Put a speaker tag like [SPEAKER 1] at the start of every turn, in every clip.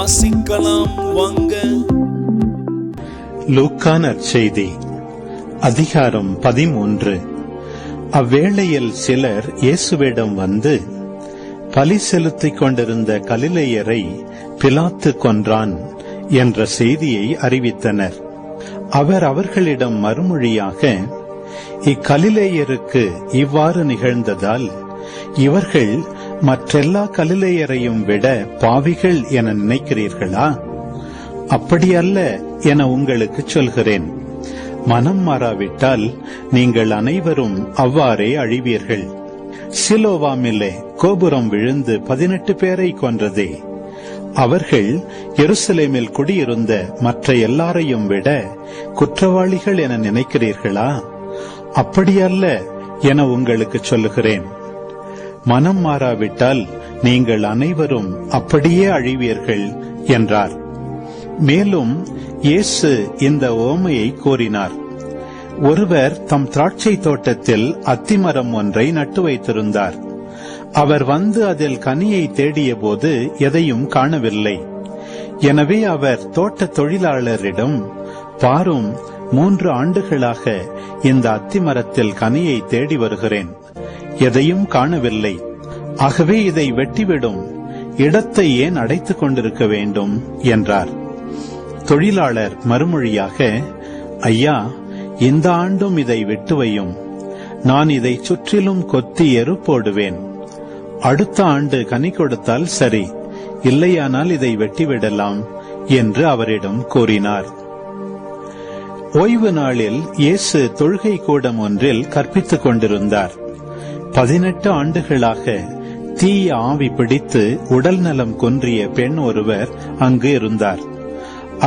[SPEAKER 1] வாசிக்கலாம் வாங்க.
[SPEAKER 2] லூக்கா நற்செய்தி அதிகாரம் 13. அவ்வேளையில் சிலர் இயேசுவிடம் வந்து, பலி செலுத்திக் கொண்டிருந்த கலிலேயரை பிலாத்து கொன்றான் என்ற செய்தியை அறிவித்தனர். அவர் அவர்களிடம் மறுமொழியாக, இக்கலிலேயருக்கு இவ்வாறு நிகழ்ந்ததால் இவர்கள் மற்றெல்லா கலிலேயரையும் விட பாவிகள் என நினைக்கிறீர்களா? அப்படியல்ல என உங்களுக்கு சொல்கிறேன். மனம் மாறாவிட்டால் நீங்கள் அனைவரும் அவ்வாறே அழிவீர்கள். சிலோவாமிலே கோபுரம் விழுந்து 18 பேரை கொன்றதே, அவர்கள் எருசலேமில் குடியிருந்த மற்ற எல்லாரையும் விட குற்றவாளிகள் என நினைக்கிறீர்களா? அப்படியல்ல என உங்களுக்கு சொல்லுகிறேன். மனம் மாறாவிட்டால் நீங்கள் அனைவரும் அப்படியே அழிவீர்கள் என்றார். மேலும் இயேசு இந்த உவமையை கூறினார். ஒருவர் தம் திராட்சை தோட்டத்தில் அத்திமரம் ஒன்றை நட்டு வைத்திருந்தார். அவர் வந்து அதில் கனியை தேடிய போது எதையும் காணவில்லை. எனவே அவர் தோட்ட தொழிலாளரிடம், பாரும், 3 ஆண்டுகளாக இந்த அத்திமரத்தில் கனியை தேடி வருகிறேன், எதையும் காணவில்லை. ஆகவே இதை வெட்டிவிடும், இடத்தை ஏன் அடைத்துக் கொண்டிருக்க வேண்டும் என்றார். தொழிலாளர் மறுமொழியாக, ஐயா, இந்த ஆண்டும் இதை விட்டு வையும். நான் இதை சுற்றிலும் கொத்தி எரு போடுவேன். அடுத்த ஆண்டு கனி கொடுத்தால் சரி, இல்லையானால் இதை வெட்டிவிடலாம் என்று அவரிடம் கூறினார். ஓய்வு நாளில் இயேசு தொழுகை கூடம் ஒன்றில் கற்பித்துக் கொண்டிருந்தார். 18 ஆண்டுகளாக தீய ஆவி பிடித்து உடல் நலம் குன்றிய பெண் ஒருவர் அங்கு இருந்தார்.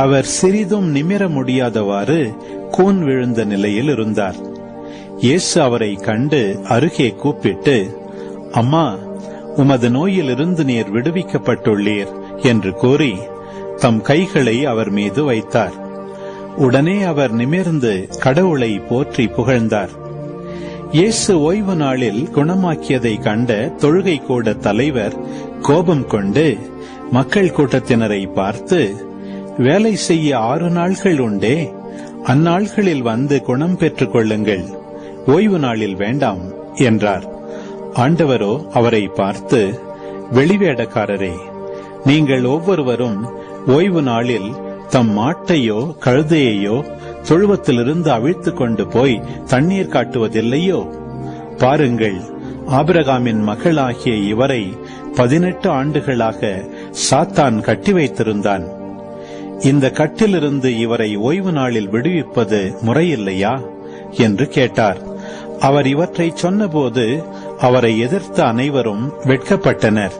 [SPEAKER 2] அவர் சிறிதும் நிமிர முடியாதவாறு கூன் விழுந்த நிலையில் இருந்தார். இயேசு அவரை கண்டு அருகே கூப்பிட்டு, அம்மா, உமது நோயிலிருந்து நீர் விடுவிக்கப்பட்டுள்ளீர் என்று கூறி தம் கைகளை அவர் மீது வைத்தார். உடனே அவர் நிமிர்ந்து கடவுளை போற்றி புகழ்ந்தார். இயேசு ஓய்வு நாளில் குணமாக்கியதை கண்ட தொழுகை கூட தலைவர் கோபம் கொண்டு மக்கள் கூட்டத்தினரை பார்த்து, வேலை செய்ய 6 நாள்கள் உண்டே, அந்நாள்களில் வந்து குணம் பெற்றுக் கொள்ளுங்கள், ஓய்வு நாளில் வேண்டாம் என்றார். ஆண்டவரோ அவரை பார்த்து, வெளிவேடக்காரரே, நீங்கள் ஒவ்வொருவரும் ஓய்வு நாளில் தம் மாட்டையோ கழுதையையோ தொழுவத்திலிருந்து அவிழ்த்துக் கொண்டு போய் தண்ணீர் காட்டுவதில்லையோ? பாருங்கள், ஆபிரகாமின் மகளாகிய இவரை 18 ஆண்டுகளாக சாத்தான் கட்டி வைத்திருந்தான். இந்த கட்டிலிருந்து இவரை ஓய்வு நாளில் விடுவிப்பது முறையில்லையா என்று கேட்டார். அவர் இவற்றை சொன்னபோது அவரை எதிர்த்த அனைவரும் வெட்கப்பட்டனர்.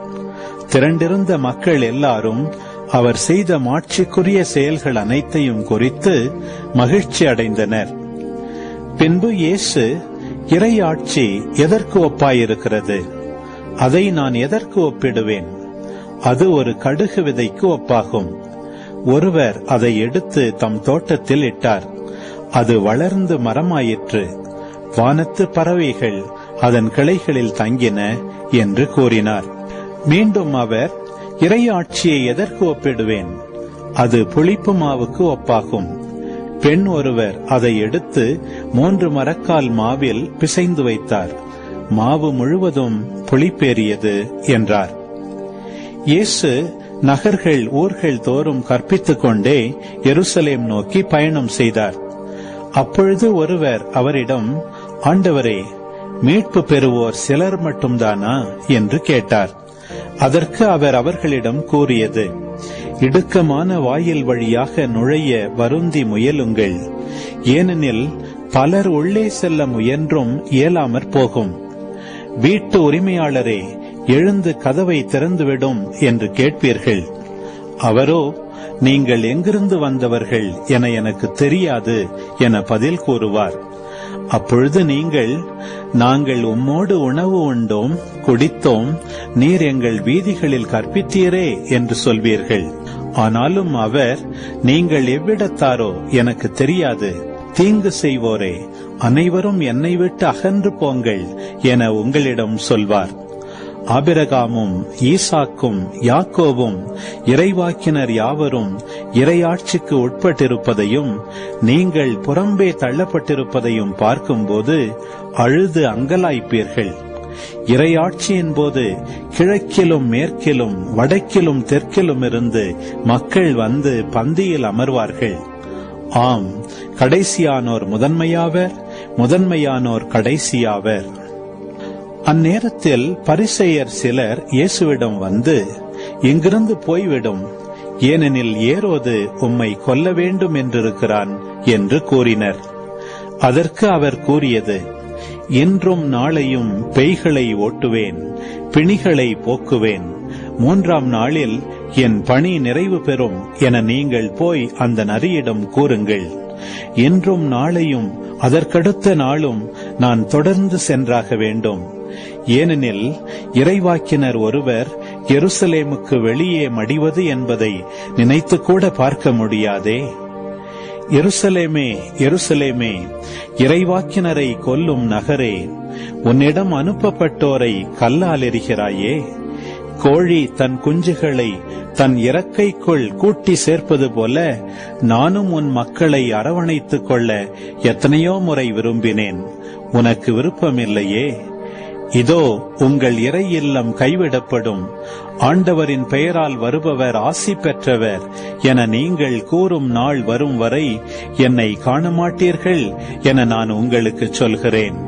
[SPEAKER 2] திரண்டிருந்த மக்கள் எல்லாரும் அவர் செய்த மாட்சிக்குரிய செயல்கள் அனைத்தையும் குறித்து மகிழ்ச்சி அடைந்தனர். பின்பு இயேசு, இறையாட்சி எதற்கு ஒப்பாயிருக்கிறது? அதை நான் எதற்கு ஒப்பிடுவேன்? அது ஒரு கடுகு விதைக்கு ஒப்பாகும். ஒருவர் அதை எடுத்து தம் தோட்டத்தில் இட்டார். அது வளர்ந்து மரமாயிற்று. வானத்து பறவைகள் அதன் கிளைகளில் தங்கின என்று கூறினார். மீண்டும் அவர், இறையாட்சியை எதற்கு ஒப்பிடுவேன்? அது புளிப்பு மாவுக்கு ஒப்பாகும். பெண் ஒருவர் அதை எடுத்து 3 மரக்கால் மாவில் பிசைந்து வைத்தார். மாவு முழுவதும் புளிப்பேறியது என்றார். இயேசு நகர்கள் ஊர்கள் தோறும் கற்பித்துக் கொண்டே எருசலேம் நோக்கி பயணம் செய்தார். அப்பொழுது ஒருவர் அவரிடம், ஆண்டவரே, மீட்பு பெறுவோர் சிலர் மட்டும்தானா என்று கேட்டார். அதற்கு அவர் அவர்களிடம் கூறியது, இடுக்கமான வாயில் வழியாக நுழைய வருந்தி முயலுங்கள், ஏனெனில் பலர் உள்ளே செல்ல முயன்றும் இயலாமற் போகும். வீட்டு உரிமையாளரே, எழுந்து கதவை திறந்துவிடும் என்று கேட்பீர்கள். அவரோ, நீங்கள் எங்கிருந்து வந்தவர்கள் என எனக்கு தெரியாது என பதில் கூறுவார். அப்பொழுது நீங்கள், நாங்கள் உம்மோடு உணவு உண்டோம், குடித்தோம், நீர் எங்கள் வீதிகளில் கற்பித்தீரே என்று சொல்வீர்கள். ஆனாலும் அவர், நீங்கள் எவ்விடத்தாரோ எனக்கு தெரியாது, தீங்கு செய்வோரே, அனைவரும் என்னை விட்டு அகன்று போங்கள் என உங்களிடம் சொல்வார். ஆபிரகாமும் ஈசாக்கும் யாக்கோபும் இறைவாக்கினர் யாவரும் இறையாட்சிக்கு உட்பட்டிருப்பதையும் நீங்கள் புறம்பே தள்ளப்பட்டிருப்பதையும் பார்க்கும்போது அழுது அங்கலாய்ப்பீர்கள். இறையாட்சியின் போது கிழக்கிலும் மேற்கிலும் வடக்கிலும் தெற்கிலும் இருந்து மக்கள் வந்து பந்தியில் அமர்வார்கள். ஆம், கடைசியானோர் முதன்மையாவர், முதன்மையானோர் கடைசியாவர். அந்நேரத்தில் பரிசேயர் சிலர் இயேசுவிடம் வந்து, இங்கிருந்து போய்விடும், ஏனெனில் ஏரோது உம்மை கொல்ல வேண்டும் என்றிருக்கிறான் என்று கூறினர். அதற்கு அவர் கூறியது, இன்றும் நாளையும் பேய்களை ஓட்டுவேன், பிணிகளை போக்குவேன், 3ஆம் நாளில் என் பணி நிறைவு பெறும் என நீங்கள் போய் அந்த நரியிடம் கூறுங்கள். இன்றும் நாளையும் அதற்கடுத்த நாளும் நான் தொடர்ந்து சென்றாக வேண்டும். ஏனெனில் இறைவாக்கினர் ஒருவர் எருசலேமுக்கு வெளியே மடிவது என்பதை நினைத்து கூட பார்க்க முடியாதே. எருசலேமே, எருசலேமே, இறைவாக்கினரை கொல்லும் நகரே, உன்னிடம் அனுப்பப்பட்டோரை கல்லால் எறிகிறாயே. கோழி தன் குஞ்சுகளை தன் இறக்கைக்குள் கூட்டி சேர்ப்பது போல நானும் உன் மக்களை அரவணைத்துக் கொள்ள எத்தனையோ முறை விரும்பினேன், உனக்கு விருப்பமில்லையே. இதோ உங்கள் இறை இல்லம் கைவிடப்படும், ஆண்டவரின் பெயரால் வருபவர் ஆசி பெற்றவர் என நீங்கள் கூறும் நாள் வரும் வரை என்னை காணமாட்டீர்கள் என நான் உங்களுக்கு சொல்கிறேன்.